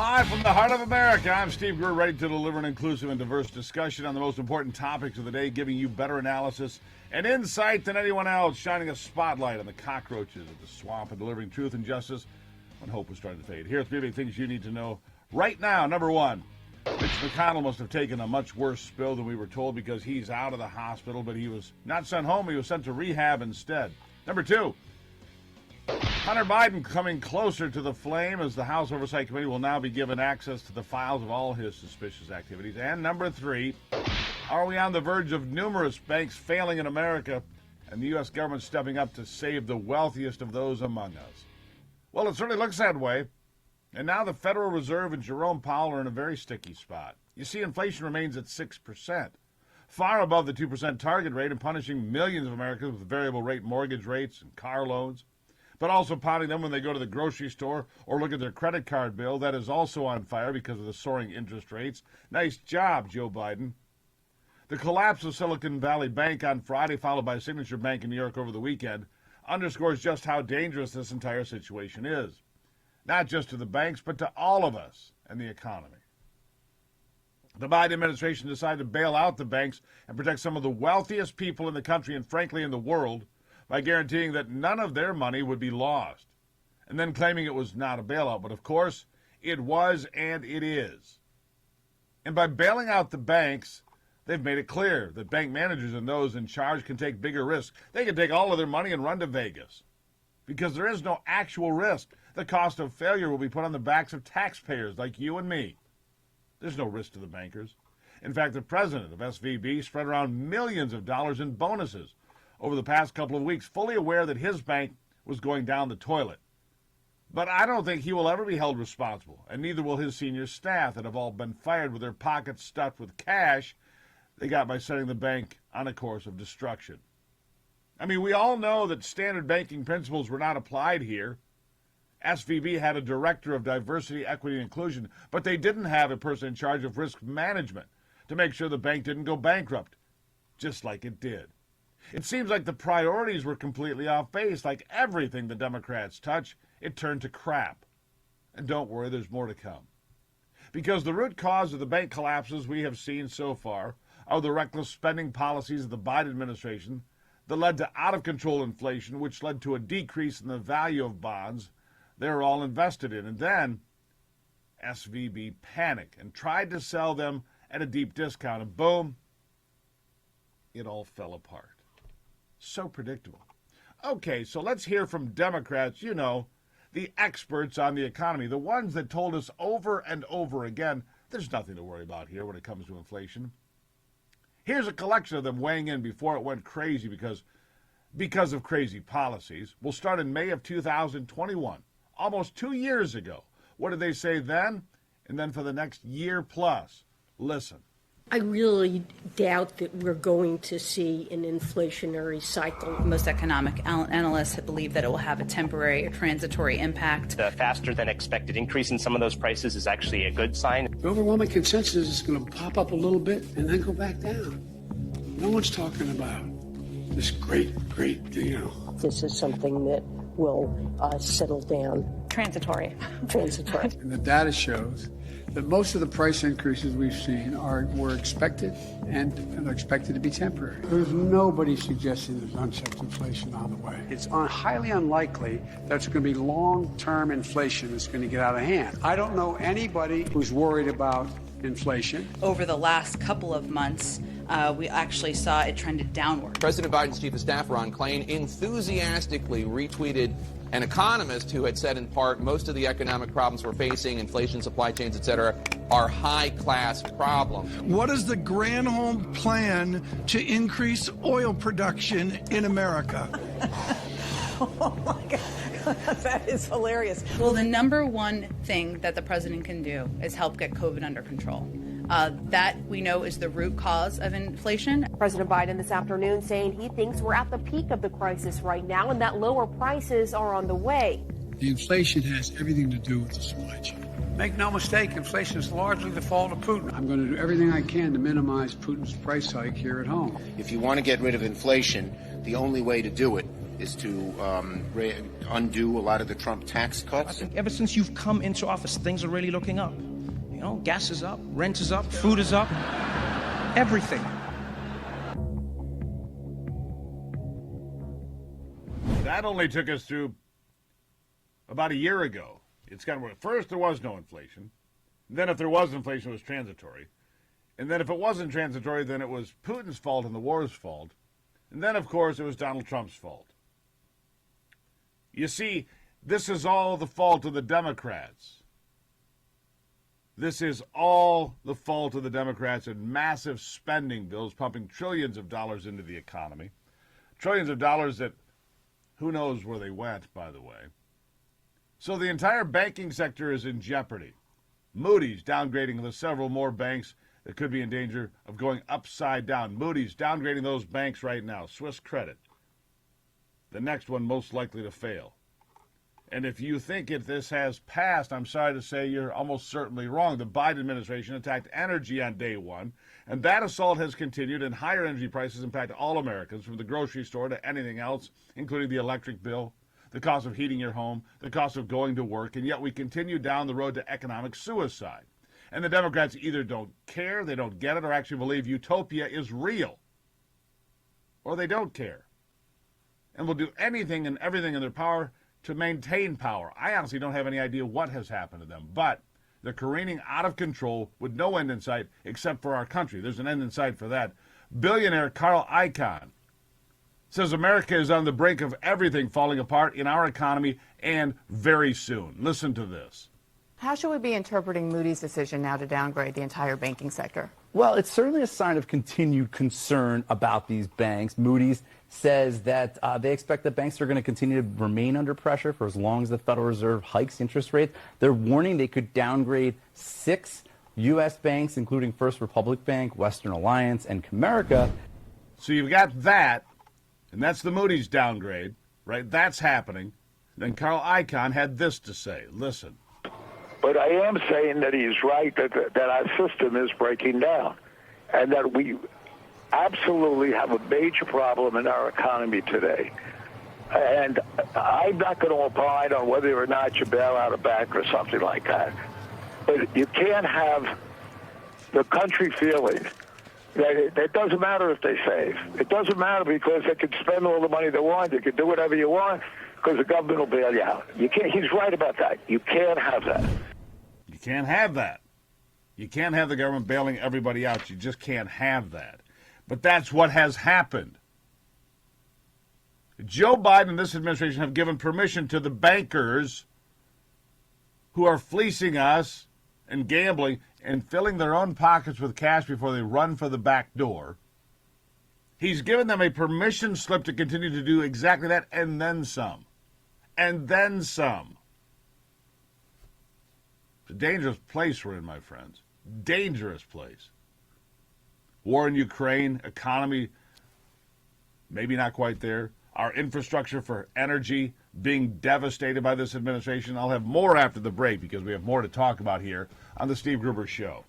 Live from the heart of America, I'm Steve Gruber, ready to deliver an inclusive and diverse discussion on the most important topics of the day, giving you better analysis and insight than anyone else, shining a spotlight on the cockroaches of the swamp and delivering truth and justice when hope was starting to fade. Here's 3 big things you need to know right now. Number one, Mitch McConnell must have taken a much worse spill than we were told because he's out of the hospital, but he was not sent home. He was sent to rehab instead. Number two, Hunter Biden coming closer to the flame as the House Oversight Committee will now be given access to the files of all his suspicious activities. And number three, are we on the verge of numerous banks failing in America and the U.S. government stepping up to save the wealthiest of those among us? Well, it certainly looks that way. And now the Federal Reserve and Jerome Powell are in a very sticky spot. You see, inflation remains at 6%, far above the 2% target rate and punishing millions of Americans with variable rate mortgage rates and car loans, but also pounding them when they go to the grocery store or look at their credit card bill. That is also on fire because of the soaring interest rates. Nice job, Joe Biden. The collapse of Silicon Valley Bank on Friday, followed by Signature Bank in New York over the weekend, underscores just how dangerous this entire situation is. Not just to the banks, but to all of us and the economy. The Biden administration decided to bail out the banks and protect some of the wealthiest people in the country and, frankly, in the world by guaranteeing that none of their money would be lost, and then claiming it was not a bailout. But, of course, it was and it is. And by bailing out the banks, they've made it clear that bank managers and those in charge can take bigger risks. They can take all of their money and run to Vegas because there is no actual risk. The cost of failure will be put on the backs of taxpayers like you and me. There's no risk to the bankers. In fact, the president of SVB spread around millions of dollars in bonuses over the past couple of weeks, fully aware that his bank was going down the toilet. But I don't think he will ever be held responsible, and neither will his senior staff that have all been fired with their pockets stuffed with cash they got by setting the bank on a course of destruction. I mean, we all know that standard banking principles were not applied here. SVB had a director of diversity, equity, and inclusion, but they didn't have a person in charge of risk management to make sure the bank didn't go bankrupt, just like it did. It seems like the priorities were completely off base. Like everything the Democrats touch, it turned to crap. And don't worry, there's more to come. Because the root cause of the bank collapses we have seen so far are the reckless spending policies of the Biden administration that led to out-of-control inflation, which led to a decrease in the value of bonds they were all invested in. And then SVB panicked and tried to sell them at a deep discount. And boom, it all fell apart. So predictable. Okay, so let's hear from Democrats, you know, the experts on the economy, the ones that told us over and over again, there's nothing to worry about here when it comes to inflation. Here's a collection of them weighing in before it went crazy because of crazy policies. We'll start in May of 2021, almost 2 years ago. What did they say then? And then for the next year plus. Listen. I really doubt that we're going to see an inflationary cycle. Most economic analysts believe that it will have a temporary or transitory impact. The faster than expected increase in some of those prices is actually a good sign. The overwhelming consensus is going to pop up a little bit and then go back down. No one's talking about this great, This is something that will settle down. Transitory. And the data shows that most of the price increases we've seen were expected and are expected to be temporary. There's nobody suggesting there's unchecked inflation on the way. It's highly unlikely that's going to be long-term inflation that's going to get out of hand. I don't know anybody who's worried about inflation. Over the last couple of months, we actually saw it trended downward. President Biden's chief of staff, Ron Klain, enthusiastically retweeted an economist who had said in part most of the economic problems we're facing, inflation, supply chains, et cetera, are high-class problems. What is the Granholm plan to increase oil production in America? Oh, my God. That is hilarious. Well, the number one thing that the president can do is help get COVID under control. That we know is the root cause of inflation. President Biden this afternoon saying he thinks we're at the peak of the crisis right now and that lower prices are on the way. The inflation has everything to do with the supply chain. Make no mistake, inflation is largely the fault of Putin. I'm going to do everything I can to minimize Putin's price hike here at home. If you want to get rid of inflation, the only way to do it is to undo a lot of the Trump tax cuts. I think ever since you've come into office, things are really looking up. You know, gas is up, rent is up, food is up, everything. That only took us through about a year ago. It's got to first there was no inflation. Then if there was inflation, it was transitory. And then if it wasn't transitory, then it was Putin's fault and the war's fault. And then, of course, it was Donald Trump's fault. You see, this is all the fault of the Democrats. This is all the fault of the Democrats and massive spending bills pumping trillions of dollars into the economy. Trillions of dollars that who knows where they went, by the way. So the entire banking sector is in jeopardy. Moody's downgrading the several more banks that could be in danger of going upside down. Moody's downgrading those banks right now. Swiss Credit, the next one most likely to fail. And if you think this has passed, I'm sorry to say you're almost certainly wrong. The Biden administration attacked energy on day one, and that assault has continued, and higher energy prices impact all Americans, from the grocery store to anything else, including the electric bill, the cost of heating your home, the cost of going to work, and yet we continue down the road to economic suicide. And the Democrats either don't care, they don't get it, or actually believe utopia is real. Or they don't care. And will do anything and everything in their power to maintain power. I honestly don't have any idea what has happened to them, but they're careening out of control with no end in sight except for our country. There's an end in sight for that. Billionaire Carl Icahn says America is on the brink of everything falling apart in our economy, and very soon. Listen to this. How should we be interpreting Moody's decision now to downgrade the entire banking sector? Well, it's certainly a sign of continued concern about these banks. Moody's says that they expect that banks are going to continue to remain under pressure for as long as the Federal Reserve hikes interest rates. They're warning they could downgrade 6 U.S. banks, including First Republic Bank, Western Alliance, and Comerica. So you've got that, and that's the Moody's downgrade, right? That's happening. Then Carl Icahn had this to say. Listen. But I am saying that he's right, that our system is breaking down, and that we absolutely have a major problem in our economy today. And I'm not going to opine on whether or not you bail out a bank or something like that. But you can't have the country feeling that it doesn't matter if they save. It doesn't matter because they can spend all the money they want. You can do whatever you want because the government will bail you out. You can't. He's right about that. You can't have that. You can't have that. You can't have the government bailing everybody out. You just can't have that. But that's what has happened. Joe Biden and this administration have given permission to the bankers who are fleecing us and gambling and filling their own pockets with cash before they run for the back door. He's given them a permission slip to continue to do exactly that, and then some. And then some. It's a dangerous place we're in, my friends. Dangerous place. War in Ukraine, economy maybe not quite there. Our infrastructure for energy being devastated by this administration. I'll have more after the break because we have more to talk about here on the Steve Gruber Show.